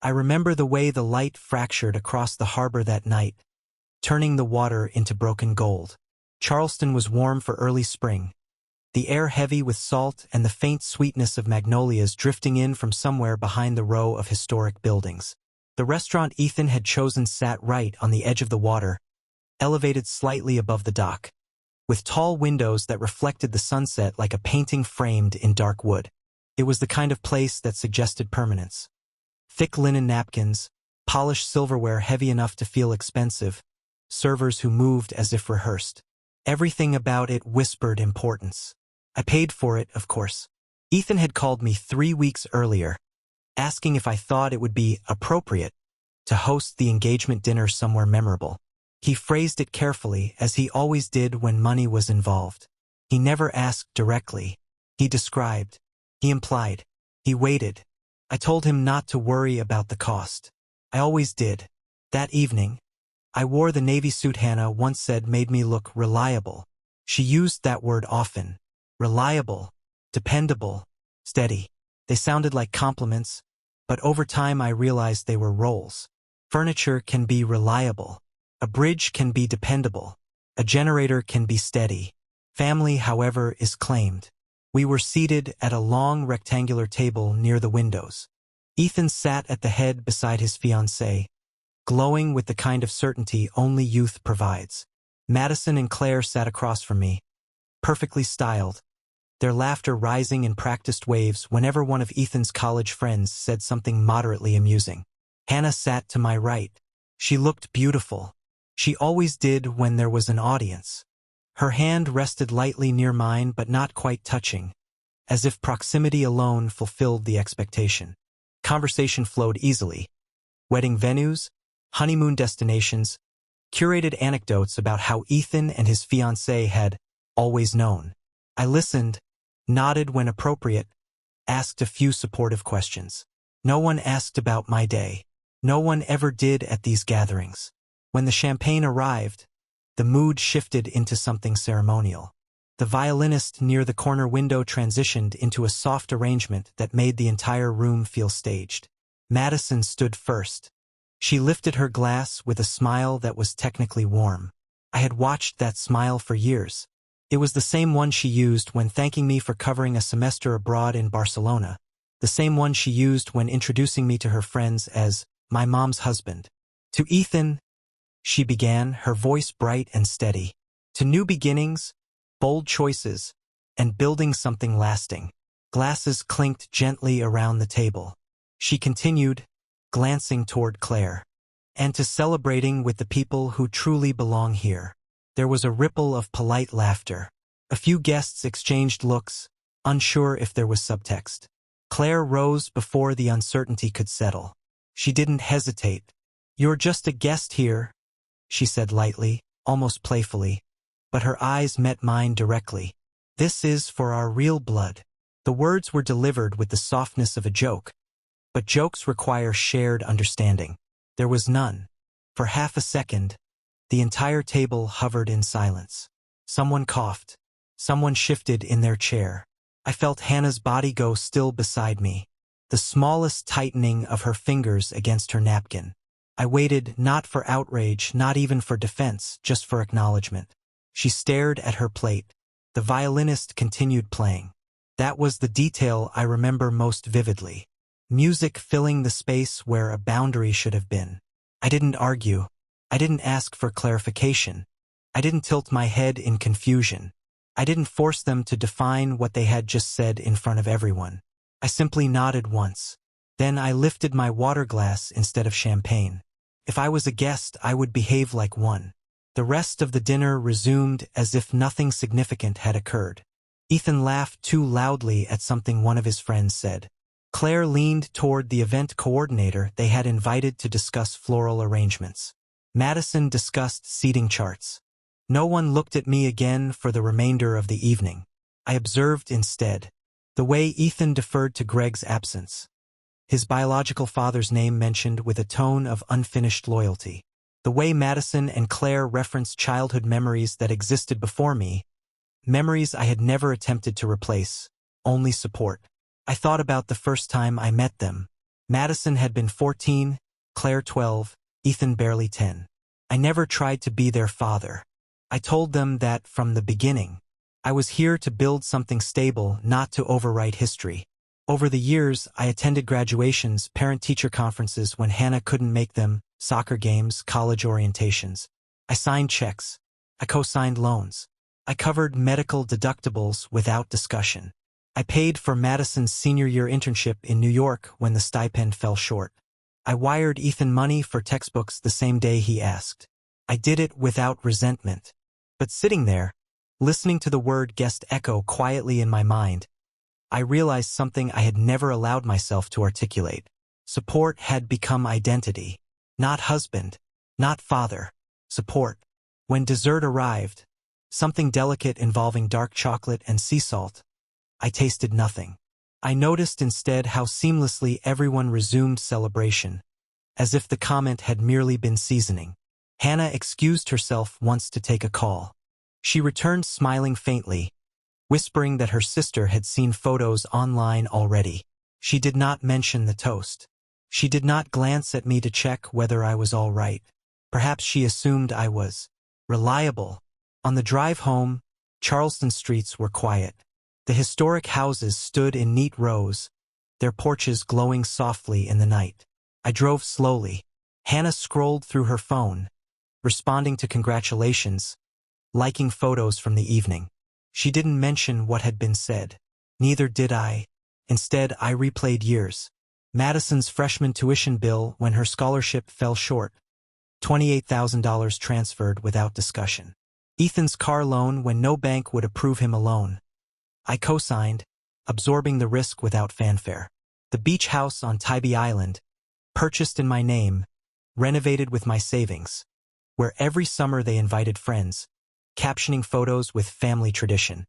I remember the way the light fractured across the harbor that night, turning the water into broken gold. Charleston was warm for early spring, the air heavy with salt and the faint sweetness of magnolias drifting in from somewhere behind the row of historic buildings. The restaurant Ethan had chosen sat right on the edge of the water, elevated slightly above the dock, with tall windows that reflected the sunset like a painting framed in dark wood. It was the kind of place that suggested permanence. Thick linen napkins, polished silverware heavy enough to feel expensive, servers who moved as if rehearsed. Everything about it whispered importance. I paid for it, of course. Ethan had called me 3 weeks earlier, asking if I thought it would be appropriate to host the engagement dinner somewhere memorable. He phrased it carefully, as he always did when money was involved. He never asked directly. He described. He implied. He waited. I told him not to worry about the cost. I always did. That evening, I wore the navy suit Hannah once said made me look reliable. She used that word often. Reliable, dependable, steady. They sounded like compliments, but over time I realized they were roles. Furniture can be reliable. A bridge can be dependable. A generator can be steady. Family, however, is claimed. We were seated at a long rectangular table near the windows. Ethan sat at the head beside his fiancée, glowing with the kind of certainty only youth provides. Madison and Claire sat across from me, perfectly styled, their laughter rising in practiced waves whenever one of Ethan's college friends said something moderately amusing. Hannah sat to my right. She looked beautiful. She always did when there was an audience. Her hand rested lightly near mine but not quite touching, as if proximity alone fulfilled the expectation. Conversation flowed easily. Wedding venues, honeymoon destinations, curated anecdotes about how Ethan and his fiancée had always known. I listened, nodded when appropriate, asked a few supportive questions. No one asked about my day. No one ever did at these gatherings. When the champagne arrived, the mood shifted into something ceremonial. The violinist near the corner window transitioned into a soft arrangement that made the entire room feel staged. Madison stood first. She lifted her glass with a smile that was technically warm. I had watched that smile for years. It was the same one she used when thanking me for covering a semester abroad in Barcelona, the same one she used when introducing me to her friends as my mom's husband. To Ethan, she began, her voice bright and steady. To new beginnings, bold choices, and building something lasting. Glasses clinked gently around the table. She continued, glancing toward Claire. And to celebrating with the people who truly belong here. There was a ripple of polite laughter. A few guests exchanged looks, unsure if there was subtext. Claire rose before the uncertainty could settle. She didn't hesitate. "You're just a guest here," she said lightly, almost playfully, but her eyes met mine directly. "This is for our real blood." The words were delivered with the softness of a joke, but jokes require shared understanding. There was none. For half a second, the entire table hovered in silence. Someone coughed. Someone shifted in their chair. I felt Hannah's body go still beside me, the smallest tightening of her fingers against her napkin. I waited, not for outrage, not even for defense, just for acknowledgement. She stared at her plate. The violinist continued playing. That was the detail I remember most vividly. Music filling the space where a boundary should have been. I didn't argue. I didn't ask for clarification. I didn't tilt my head in confusion. I didn't force them to define what they had just said in front of everyone. I simply nodded once. Then I lifted my water glass instead of champagne. If I was a guest, I would behave like one. The rest of the dinner resumed as if nothing significant had occurred. Ethan laughed too loudly at something one of his friends said. Claire leaned toward the event coordinator they had invited to discuss floral arrangements. Madison discussed seating charts. No one looked at me again for the remainder of the evening. I observed instead the way Ethan deferred to Greg's absence, his biological father's name mentioned with a tone of unfinished loyalty. The way Madison and Claire referenced childhood memories that existed before me, memories I had never attempted to replace, only support. I thought about the first time I met them, Madison had been 14, Claire 12, Ethan barely 10. I never tried to be their father. I told them that from the beginning. I was here to build something stable, not to overwrite history. Over the years, I attended graduations, parent-teacher conferences when Hannah couldn't make them, soccer games, college orientations. I signed checks. I co-signed loans. I covered medical deductibles without discussion. I paid for Madison's senior year internship in New York when the stipend fell short. I wired Ethan money for textbooks the same day he asked. I did it without resentment. But sitting there, listening to the word guest echo quietly in my mind, I realized something I had never allowed myself to articulate. Support had become identity. Not husband, not father. Support. When dessert arrived, something delicate involving dark chocolate and sea salt, I tasted nothing. I noticed instead how seamlessly everyone resumed celebration, as if the comment had merely been seasoning. Hannah excused herself once to take a call. She returned smiling faintly, whispering that her sister had seen photos online already. She did not mention the toast. She did not glance at me to check whether I was all right. Perhaps she assumed I was reliable. On the drive home, Charleston streets were quiet. The historic houses stood in neat rows, their porches glowing softly in the night. I drove slowly. Hannah scrolled through her phone, responding to congratulations, liking photos from the evening. She didn't mention what had been said. Neither did I. Instead, I replayed years. Madison's freshman tuition bill when her scholarship fell short. $28,000 transferred without discussion. Ethan's car loan when no bank would approve him a loan. I co-signed, absorbing the risk without fanfare. The beach house on Tybee Island, purchased in my name, renovated with my savings, where every summer they invited friends, captioning photos with family tradition.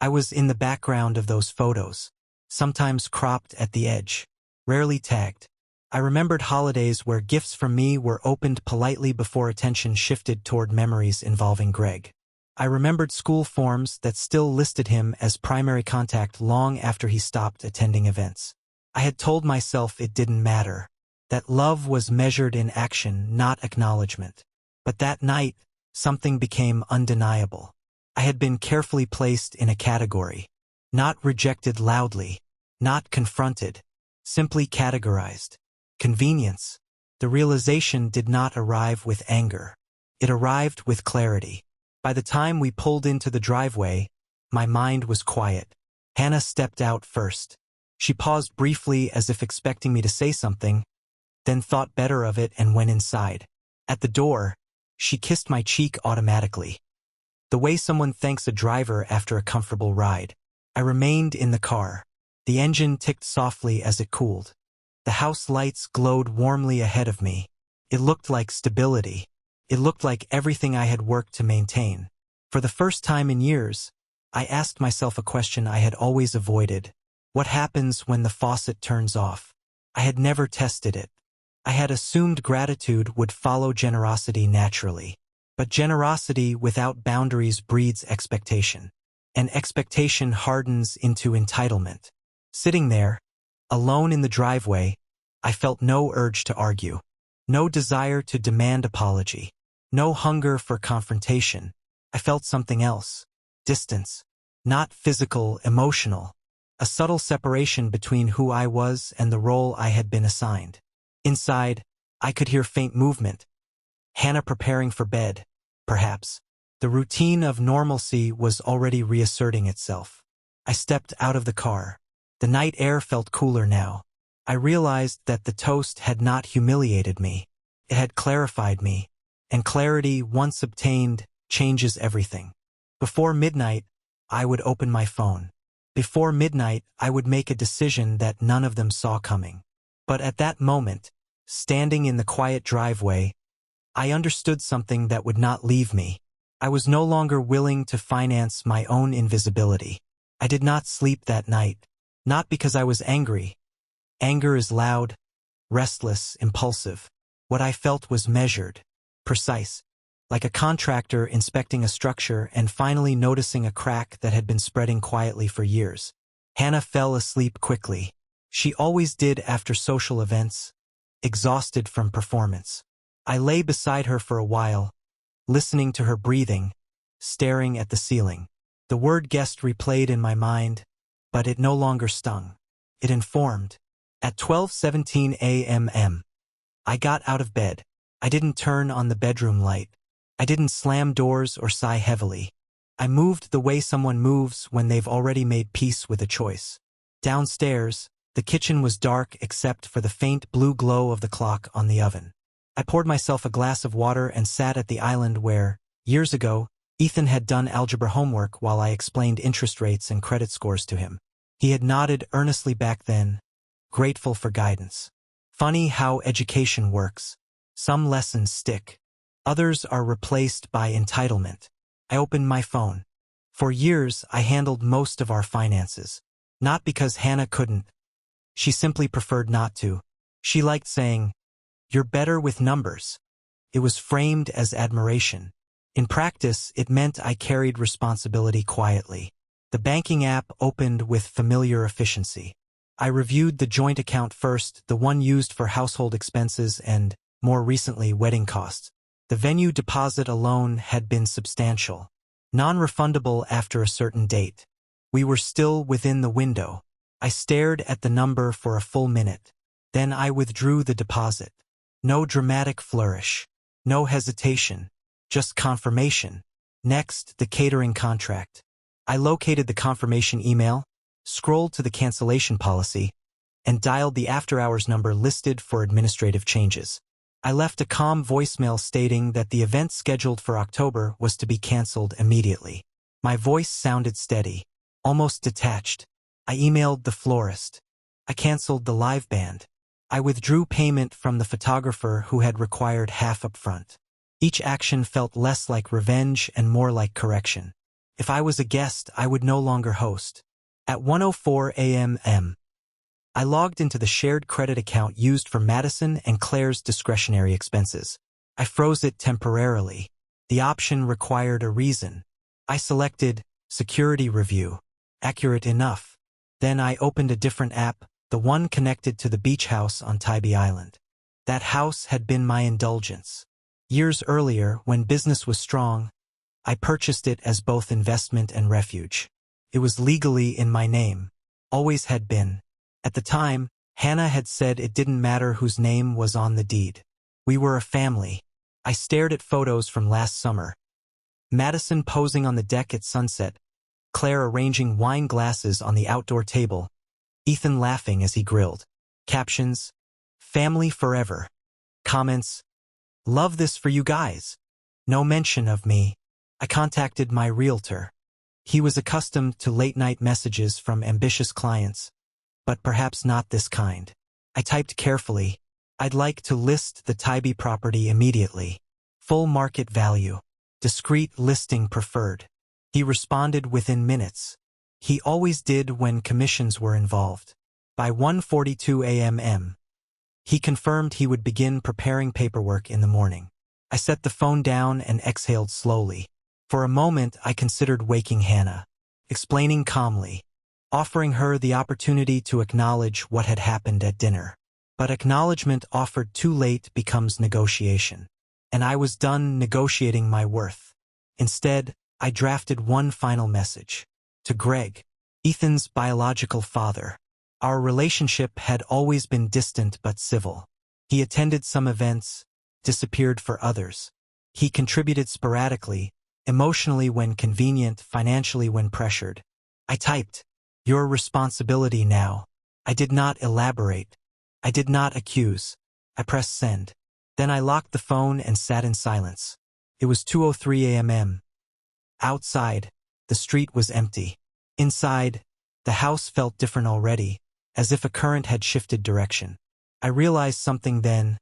I was in the background of those photos, sometimes cropped at the edge, rarely tagged. I remembered holidays where gifts from me were opened politely before attention shifted toward memories involving Greg. I remembered school forms that still listed him as primary contact long after he stopped attending events. I had told myself it didn't matter, that love was measured in action, not acknowledgement. But that night, something became undeniable. I had been carefully placed in a category, not rejected loudly, not confronted, simply categorized. Convenience. The realization did not arrive with anger. It arrived with clarity. By the time we pulled into the driveway, my mind was quiet. Hannah stepped out first. She paused briefly as if expecting me to say something, then thought better of it and went inside. At the door, she kissed my cheek automatically, the way someone thanks a driver after a comfortable ride. I remained in the car. The engine ticked softly as it cooled. The house lights glowed warmly ahead of me. It looked like stability. It looked like everything I had worked to maintain. For the first time in years, I asked myself a question I had always avoided. What happens when the faucet turns off? I had never tested it. I had assumed gratitude would follow generosity naturally. But generosity without boundaries breeds expectation. And expectation hardens into entitlement. Sitting there, alone in the driveway, I felt no urge to argue. No desire to demand apology. No hunger for confrontation. I felt something else. Distance. Not physical, emotional. A subtle separation between who I was and the role I had been assigned. Inside, I could hear faint movement. Hannah preparing for bed, perhaps. The routine of normalcy was already reasserting itself. I stepped out of the car. The night air felt cooler now. I realized that the toast had not humiliated me. It had clarified me. And clarity, once obtained, changes everything. Before midnight, I would open my phone. Before midnight, I would make a decision that none of them saw coming. But at that moment, standing in the quiet driveway, I understood something that would not leave me. I was no longer willing to finance my own invisibility. I did not sleep that night. Not because I was angry. Anger is loud, restless, impulsive. What I felt was measured, precise, like a contractor inspecting a structure and finally noticing a crack that had been spreading quietly for years. Hannah fell asleep quickly. She always did after social events, exhausted from performance. I lay beside her for a while, listening to her breathing, staring at the ceiling. The word guest replayed in my mind, but it no longer stung. It informed. At 12:17 a.m. I got out of bed. I didn't turn on the bedroom light. I didn't slam doors or sigh heavily. I moved the way someone moves when they've already made peace with a choice. Downstairs, the kitchen was dark except for the faint blue glow of the clock on the oven. I poured myself a glass of water and sat at the island where, years ago, Ethan had done algebra homework while I explained interest rates and credit scores to him. He had nodded earnestly back then, grateful for guidance. Funny how education works. Some lessons stick. Others are replaced by entitlement. I opened my phone. For years, I handled most of our finances. Not because Hannah couldn't. She simply preferred not to. She liked saying, "You're better with numbers." It was framed as admiration. In practice, it meant I carried responsibility quietly. The banking app opened with familiar efficiency. I reviewed the joint account first, the one used for household expenses and, more recently, wedding costs. The venue deposit alone had been substantial, non-refundable after a certain date. We were still within the window. I stared at the number for a full minute. Then I withdrew the deposit. No dramatic flourish. No hesitation. Just confirmation. Next, the catering contract. I located the confirmation email, scrolled to the cancellation policy, and dialed the after-hours number listed for administrative changes. I left a calm voicemail stating that the event scheduled for October was to be canceled immediately. My voice sounded steady, almost detached. I emailed the florist. I canceled the live band. I withdrew payment from the photographer who had required half upfront. Each action felt less like revenge and more like correction. If I was a guest, I would no longer host. At 1:04 a.m., I logged into the shared credit account used for Madison and Claire's discretionary expenses. I froze it temporarily. The option required a reason. I selected Security Review. Accurate enough. Then I opened a different app, the one connected to the beach house on Tybee Island. That house had been my indulgence. Years earlier, when business was strong, I purchased it as both investment and refuge. It was legally in my name. Always had been. At the time, Hannah had said it didn't matter whose name was on the deed. We were a family. I stared at photos from last summer. Madison posing on the deck at sunset, Claire arranging wine glasses on the outdoor table, Ethan laughing as he grilled. Captions, "Family forever." Comments, "Love this for you guys." No mention of me. I contacted my realtor. He was accustomed to late-night messages from ambitious clients, but perhaps not this kind. I typed carefully, "I'd like to list the Tybee property immediately. Full market value. Discreet listing preferred." He responded within minutes. He always did when commissions were involved. By 1:42 a.m., he confirmed he would begin preparing paperwork in the morning. I set the phone down and exhaled slowly. For a moment, I considered waking Hannah, explaining calmly, offering her the opportunity to acknowledge what had happened at dinner. But acknowledgement offered too late becomes negotiation. And I was done negotiating my worth. Instead, I drafted one final message. To Greg, Ethan's biological father. Our relationship had always been distant but civil. He attended some events, disappeared for others. He contributed sporadically, emotionally when convenient, financially when pressured. I typed, "Your responsibility now." I did not elaborate. I did not accuse. I pressed send. Then I locked the phone and sat in silence. It was 2:03 a.m. Outside, the street was empty. Inside, the house felt different already, as if a current had shifted direction. I realized something then.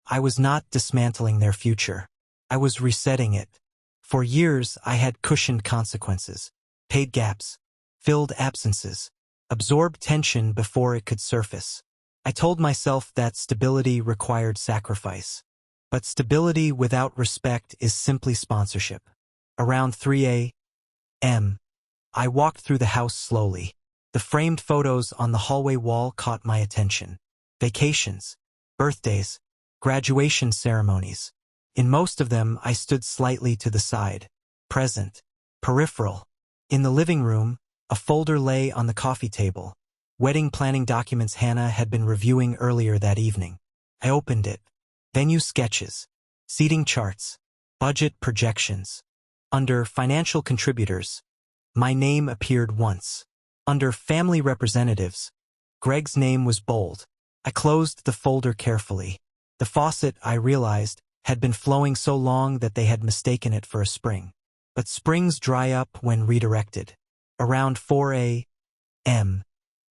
I was not dismantling their future. I was resetting it. For years, I had cushioned consequences, paid gaps, filled absences, absorbed tension before it could surface. I told myself that stability required sacrifice. But stability without respect is simply sponsorship. Around 3 a.m., I walked through the house slowly. The framed photos on the hallway wall caught my attention. Vacations, birthdays, graduation ceremonies. In most of them, I stood slightly to the side, present, peripheral. In the living room, a folder lay on the coffee table. Wedding planning documents Hannah had been reviewing earlier that evening. I opened it. Venue sketches, seating charts, budget projections. Under financial contributors, my name appeared once. Under family representatives, Greg's name was bold. I closed the folder carefully. The faucet, I realized, had been flowing so long that they had mistaken it for a spring. But springs dry up when redirected. Around 4 a.m.,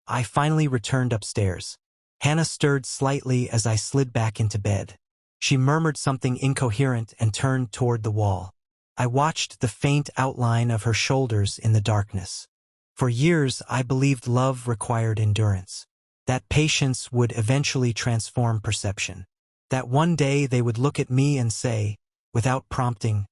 I finally returned upstairs. Hannah stirred slightly as I slid back into bed. She murmured something incoherent and turned toward the wall. I watched the faint outline of her shoulders in the darkness. For years, I believed love required endurance. That patience would eventually transform perception. That one day they would look at me and say, without prompting,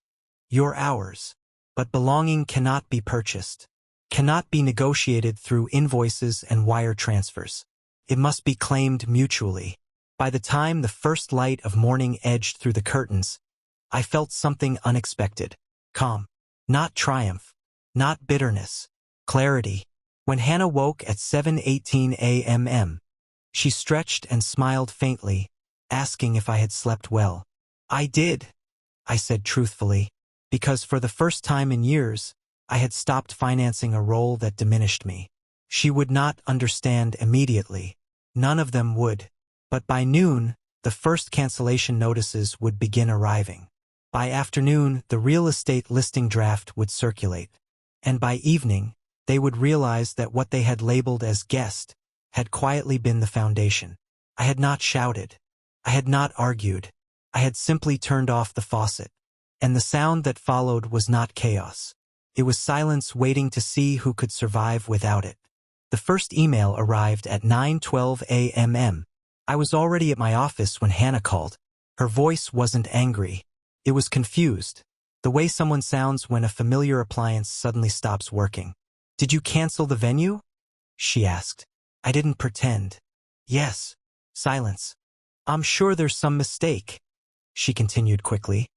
"You're ours." But belonging cannot be purchased, cannot be negotiated through invoices and wire transfers. It must be claimed mutually. By the time the first light of morning edged through the curtains, I felt something unexpected. Calm. Not triumph. Not bitterness. Clarity. When Hannah woke at 7:18 a.m., she stretched and smiled faintly, asking if I had slept well. I did, I said truthfully, because for the first time in years, I had stopped financing a role that diminished me. She would not understand immediately. None of them would. But by noon, the first cancellation notices would begin arriving. By afternoon, the real estate listing draft would circulate. And by evening, they would realize that what they had labeled as guest had quietly been the foundation. I had not shouted. I had not argued. I had simply turned off the faucet. And the sound that followed was not chaos. It was silence waiting to see who could survive without it. The first email arrived at 9:12 a.m. I was already at my office when Hannah called. Her voice wasn't angry. It was confused, the way someone sounds when a familiar appliance suddenly stops working. "Did you cancel the venue?" she asked. I didn't pretend. "Yes." Silence. "I'm sure there's some mistake," she continued quickly,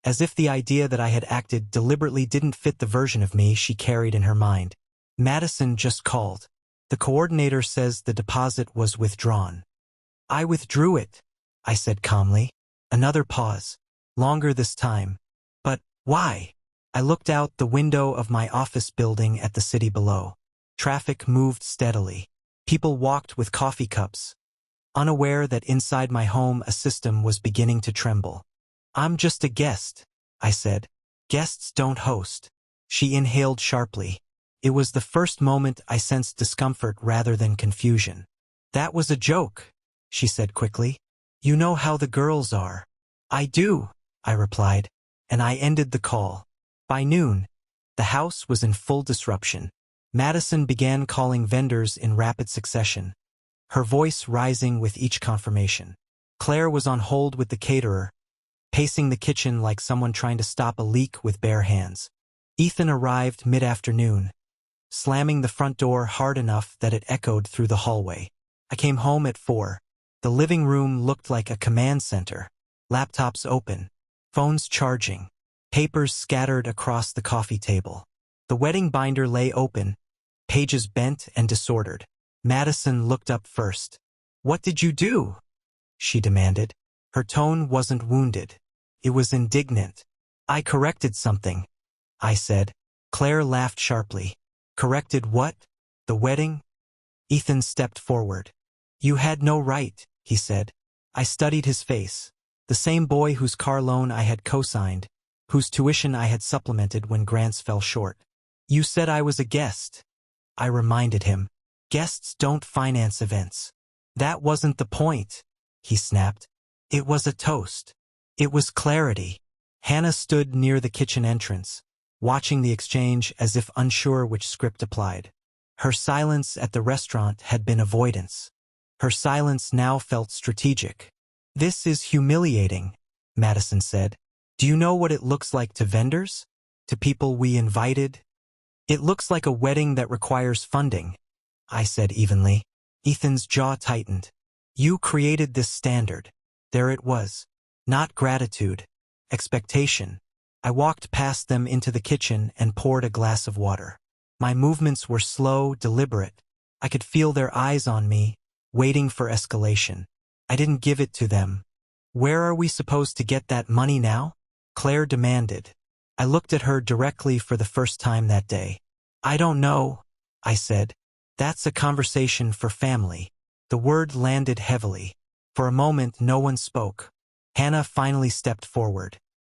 as if the idea that I had acted deliberately didn't fit the version of me she carried in her mind. "Madison just called. The coordinator says the deposit was withdrawn." "I withdrew it," I said calmly. Another pause. Longer this time. "But why?" I looked out the window of my office building at the city below. Traffic moved steadily. People walked with coffee cups, unaware that inside my home a system was beginning to tremble. "I'm just a guest," I said. "Guests don't host." She inhaled sharply. It was the first moment I sensed discomfort rather than confusion. "That was a joke," she said quickly. "You know how the girls are." "I do," I replied, and I ended the call. By noon, the house was in full disruption. Madison began calling vendors in rapid succession, her voice rising with each confirmation. Claire was on hold with the caterer, pacing the kitchen like someone trying to stop a leak with bare hands. Ethan arrived mid-afternoon, slamming the front door hard enough that it echoed through the hallway. I came home at 4. The living room looked like a command center. Laptops open, phones charging, papers scattered across the coffee table. The wedding binder lay open, pages bent and disordered. Madison looked up first. "What did you do?" she demanded. Her tone wasn't wounded. It was indignant. "I corrected something," I said. Claire laughed sharply. "Corrected what? The wedding?" Ethan stepped forward. "You had no right," he said. I studied his face. The same boy whose car loan I had co-signed, whose tuition I had supplemented when grants fell short. "You said I was a guest," I reminded him. "Guests don't finance events." "That wasn't the point," he snapped. "It was a toast. It was clarity." Hannah stood near the kitchen entrance, watching the exchange as if unsure which script applied. Her silence at the restaurant had been avoidance. Her silence now felt strategic. "This is humiliating," Madison said. "Do you know what it looks like to vendors? To people we invited? It looks like a wedding that requires funding." I said evenly. Ethan's jaw tightened. You created this standard. There it was. Not gratitude. Expectation. I walked past them into the kitchen and poured a glass of water. My movements were slow, deliberate. I could feel their eyes on me, waiting for escalation. I didn't give it to them. Where are we supposed to get that money now? Claire demanded. I looked at her directly for the first time that day. I don't know, I said. That's a conversation for family. The word landed heavily. For a moment, no one spoke. Hannah finally stepped forward.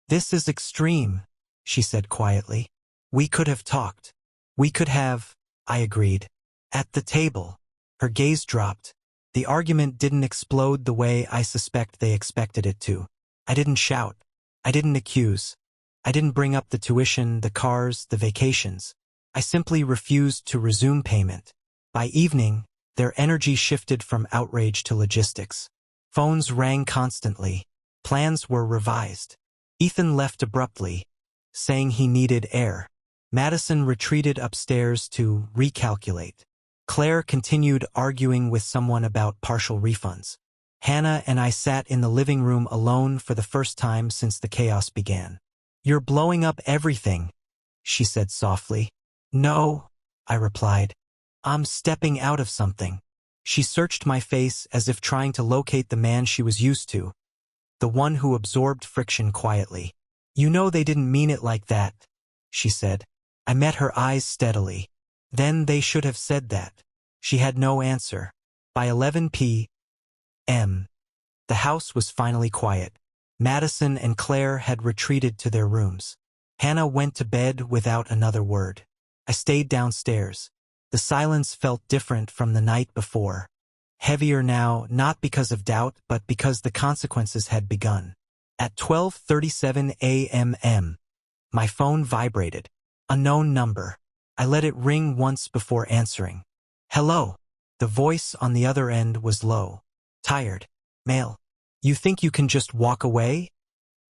This is extreme, she said quietly. We could have talked. We could have, I agreed. At the table. Her gaze dropped. The argument didn't explode the way I suspect they expected it to. I didn't shout. I didn't accuse. I didn't bring up the tuition, the cars, the vacations. I simply refused to resume payment. By evening, their energy shifted from outrage to logistics. Phones rang constantly. Plans were revised. Ethan left abruptly, saying he needed air. Madison retreated upstairs to recalculate. Claire continued arguing with someone about partial refunds. Hannah and I sat in the living room alone for the first time since the chaos began. You're blowing up everything, she said softly. No, I replied. I'm stepping out of something. She searched my face as if trying to locate the man she was used to, the one who absorbed friction quietly. You know they didn't mean it like that, she said. I met her eyes steadily. Then they should have said that. She had no answer. By 11 p.m., the house was finally quiet. Madison and Claire had retreated to their rooms. Hannah went to bed without another word. I stayed downstairs. The silence felt different from the night before. Heavier now, not because of doubt, but because the consequences had begun. At 12:37 a.m., my phone vibrated. Unknown number. I let it ring once before answering. Hello. The voice on the other end was low. Tired. Male. You think you can just walk away?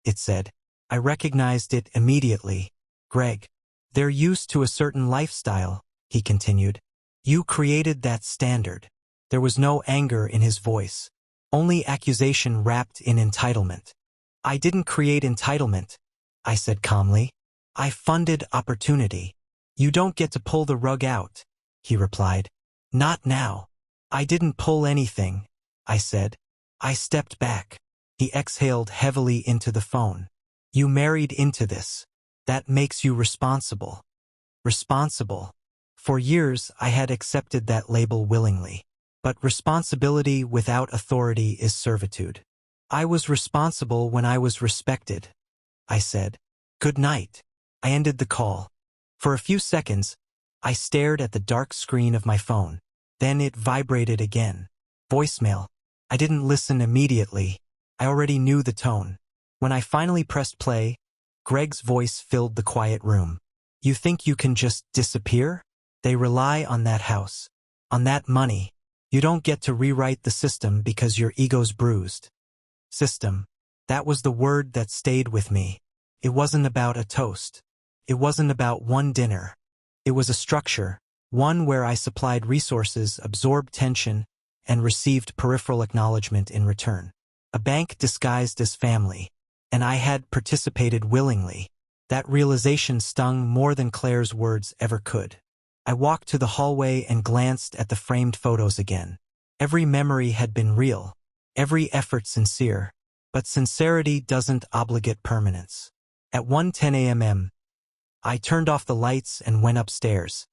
It said. I recognized it immediately. Greg. They're used to a certain lifestyle, he continued. You created that standard. There was no anger in his voice. Only accusation wrapped in entitlement. I didn't create entitlement, I said calmly. I funded opportunity. You don't get to pull the rug out, he replied. Not now. I didn't pull anything, I said. I stepped back. He exhaled heavily into the phone. You married into this. That makes you responsible. Responsible. For years, I had accepted that label willingly. But responsibility without authority is servitude. I was responsible when I was respected, I said. Good night. I ended the call. For a few seconds, I stared at the dark screen of my phone. Then it vibrated again. Voicemail. I didn't listen immediately. I already knew the tone. When I finally pressed play, Greg's voice filled the quiet room. You think you can just disappear? They rely on that house. On that money. You don't get to rewrite the system because your ego's bruised. System. That was the word that stayed with me. It wasn't about a toast. It wasn't about one dinner. It was a structure, one where I supplied resources, absorbed tension, and received peripheral acknowledgement in return. A bank disguised as family, and I had participated willingly. That realization stung more than Claire's words ever could. I walked to the hallway and glanced at the framed photos again. Every memory had been real, every effort sincere, but sincerity doesn't obligate permanence. At 1:10 a.m., I turned off the lights and went upstairs.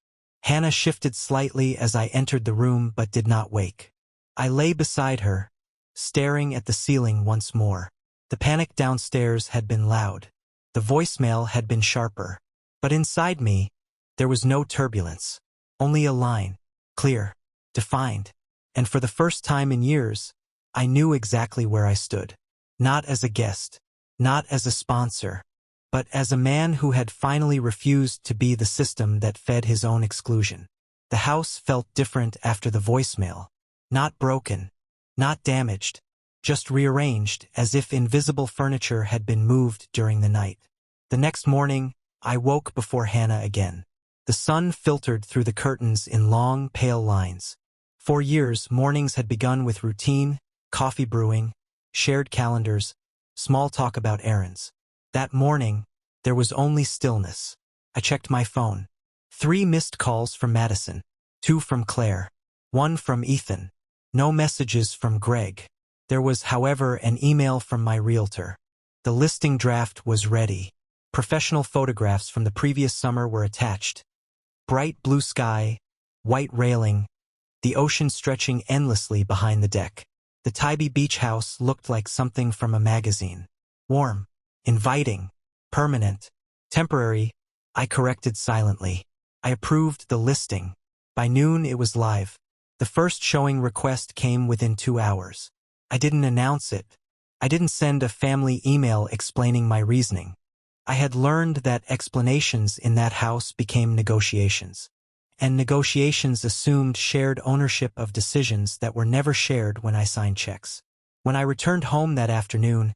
Hannah shifted slightly as I entered the room but did not wake. I lay beside her, staring at the ceiling once more. The panic downstairs had been loud. The voicemail had been sharper. But inside me, there was no turbulence. Only a line, clear, defined. And for the first time in years, I knew exactly where I stood. Not as a guest, not as a sponsor, but as a man who had finally refused to be the system that fed his own exclusion. The house felt different after the voicemail. Not broken, not damaged, just rearranged as if invisible furniture had been moved during the night. The next morning, I woke before Hannah again. The sun filtered through the curtains in long, pale lines. For years, mornings had begun with routine, coffee brewing, shared calendars, small talk about errands. That morning, there was only stillness. I checked my phone. 3 missed calls from Madison, 2 from Claire, 1 from Ethan. No messages from Greg. There was, however, an email from my realtor. The listing draft was ready. Professional photographs from the previous summer were attached. Bright blue sky, white railing, the ocean stretching endlessly behind the deck. The Tybee beach house looked like something from a magazine. Warm, inviting, permanent, temporary. I corrected silently. I approved the listing. By noon it was live. The first showing request came within 2 hours. I didn't announce it. I didn't send a family email explaining my reasoning. I had learned that explanations in that house became negotiations. And negotiations assumed shared ownership of decisions that were never shared when I signed checks. When I returned home that afternoon,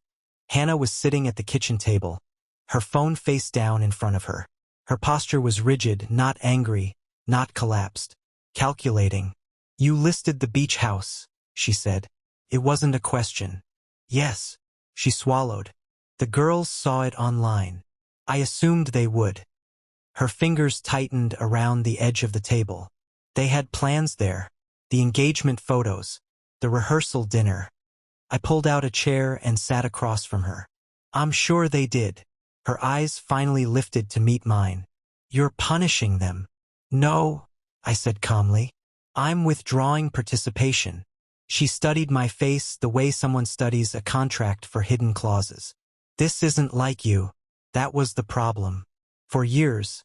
Hannah was sitting at the kitchen table, her phone face down in front of her. Her posture was rigid, not angry, not collapsed. Calculating. "You listed the beach house," she said. It wasn't a question. "Yes," she swallowed. "The girls saw it online. I assumed they would." Her fingers tightened around the edge of the table. They had plans there. The engagement photos. The rehearsal dinner. I pulled out a chair and sat across from her. "I'm sure they did." Her eyes finally lifted to meet mine. "You're punishing them." "No," I said calmly. "I'm withdrawing participation." She studied my face the way someone studies a contract for hidden clauses. "This isn't like you." That was the problem. For years,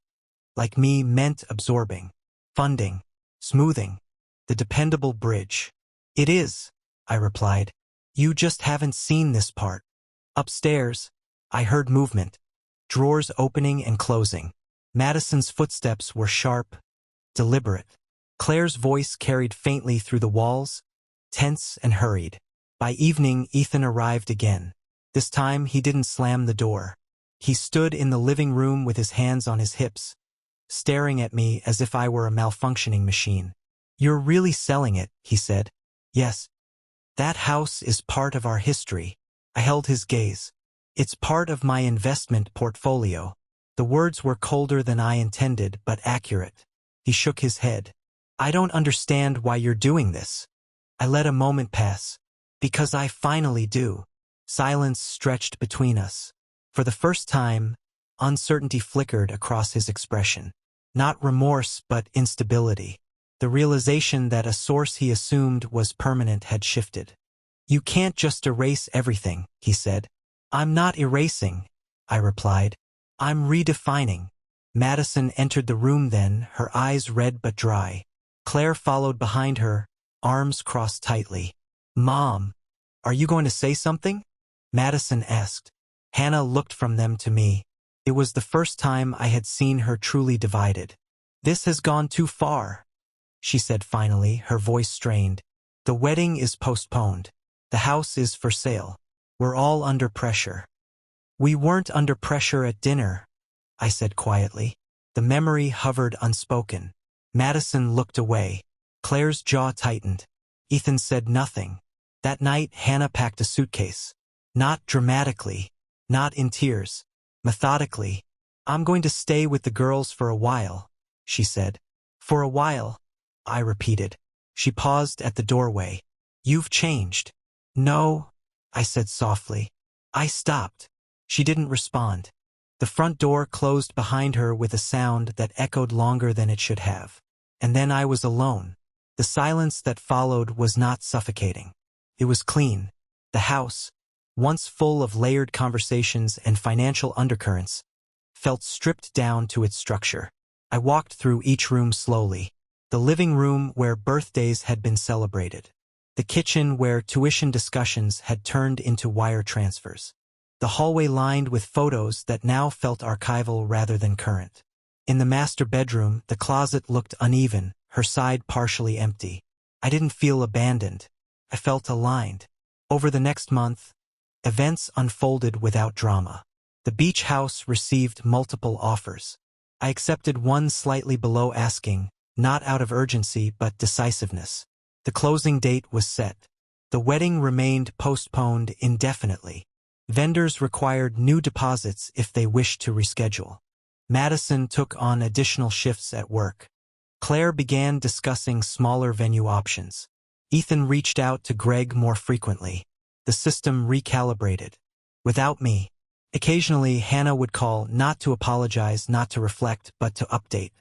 like me meant absorbing, funding, smoothing, the dependable bridge. "It is," I replied. "You just haven't seen this part." Upstairs, I heard movement, drawers opening and closing. Madison's footsteps were sharp, deliberate. Claire's voice carried faintly through the walls, tense and hurried. By evening, Ethan arrived again. This time, he didn't slam the door. He stood in the living room with his hands on his hips, staring at me as if I were a malfunctioning machine. "You're really selling it," he said. "Yes. That house is part of our history." I held his gaze. "It's part of my investment portfolio." The words were colder than I intended, but accurate. He shook his head. "I don't understand why you're doing this." I let a moment pass. "Because I finally do." Silence stretched between us. For the first time, uncertainty flickered across his expression. Not remorse, but instability. The realization that a source he assumed was permanent had shifted. "You can't just erase everything," he said. "I'm not erasing," I replied. "I'm redefining." Madison entered the room then, her eyes red but dry. Claire followed behind her, arms crossed tightly. "Mom, are you going to say something?" Madison asked. Hannah looked from them to me. It was the first time I had seen her truly divided. "This has gone too far," she said finally, her voice strained. "The wedding is postponed. The house is for sale. We're all under pressure." "We weren't under pressure at dinner," I said quietly. The memory hovered unspoken. Madison looked away. Claire's jaw tightened. Ethan said nothing. That night, Hannah packed a suitcase. Not dramatically, not in tears, methodically. "I'm going to stay with the girls for a while," she said. "For a while," I repeated. She paused at the doorway. "You've changed." "No," I said softly. I stopped. She didn't respond. The front door closed behind her with a sound that echoed longer than it should have. And then I was alone. The silence that followed was not suffocating. It was clean. The house, once full of layered conversations and financial undercurrents, felt stripped down to its structure. I walked through each room slowly. The living room where birthdays had been celebrated. The kitchen where tuition discussions had turned into wire transfers. The hallway lined with photos that now felt archival rather than current. In the master bedroom, the closet looked uneven, her side partially empty. I didn't feel abandoned. I felt aligned. Over the next month, events unfolded without drama. The beach house received multiple offers. I accepted one slightly below asking, not out of urgency but decisiveness. The closing date was set. The wedding remained postponed indefinitely. Vendors required new deposits if they wished to reschedule. Madison took on additional shifts at work. Claire began discussing smaller venue options. Ethan reached out to Greg more frequently. The system recalibrated. Without me, occasionally Hannah would call not to apologize, not to reflect, but to update.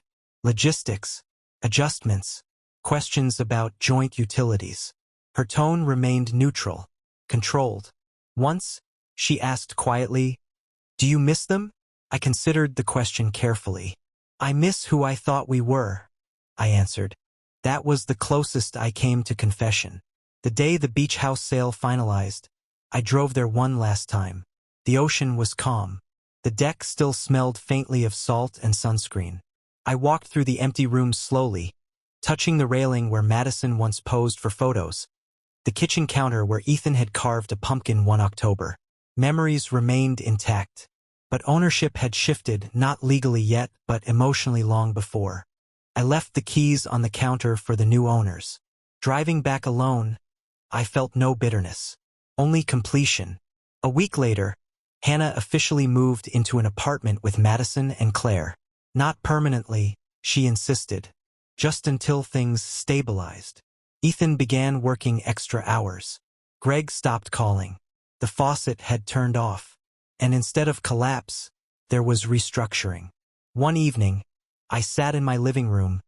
Logistics, adjustments, questions about joint utilities. Her tone remained neutral, controlled. Once, she asked quietly, "Do you miss them?" I considered the question carefully. "I miss who I thought we were," I answered. That was the closest I came to confession. The day the beach house sale finalized, I drove there one last time. The ocean was calm. The deck still smelled faintly of salt and sunscreen. I walked through the empty rooms slowly, touching the railing where Madison once posed for photos, the kitchen counter where Ethan had carved a pumpkin one October. Memories remained intact, but ownership had shifted, not legally yet, but emotionally long before. I left the keys on the counter for the new owners. Driving back alone, I felt no bitterness, only completion. A week later, Hannah officially moved into an apartment with Madison and Claire. Not permanently, she insisted, just until things stabilized. Ethan began working extra hours. Greg stopped calling. The faucet had turned off, and instead of collapse, there was restructuring. One evening, I sat in my living room,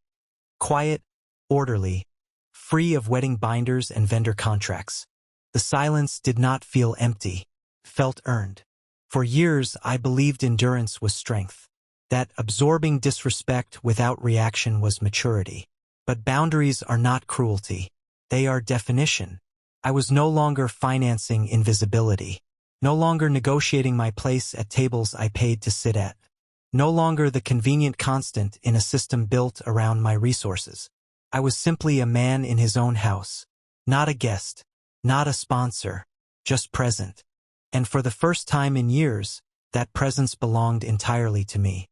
quiet, orderly, free of wedding binders and vendor contracts. The silence did not feel empty, felt earned. For years, I believed endurance was strength, that absorbing disrespect without reaction was maturity. But boundaries are not cruelty. They are definition. I was no longer financing invisibility, no longer negotiating my place at tables I paid to sit at, no longer the convenient constant in a system built around my resources. I was simply a man in his own house, not a guest, not a sponsor, just present. And for the first time in years, that presence belonged entirely to me.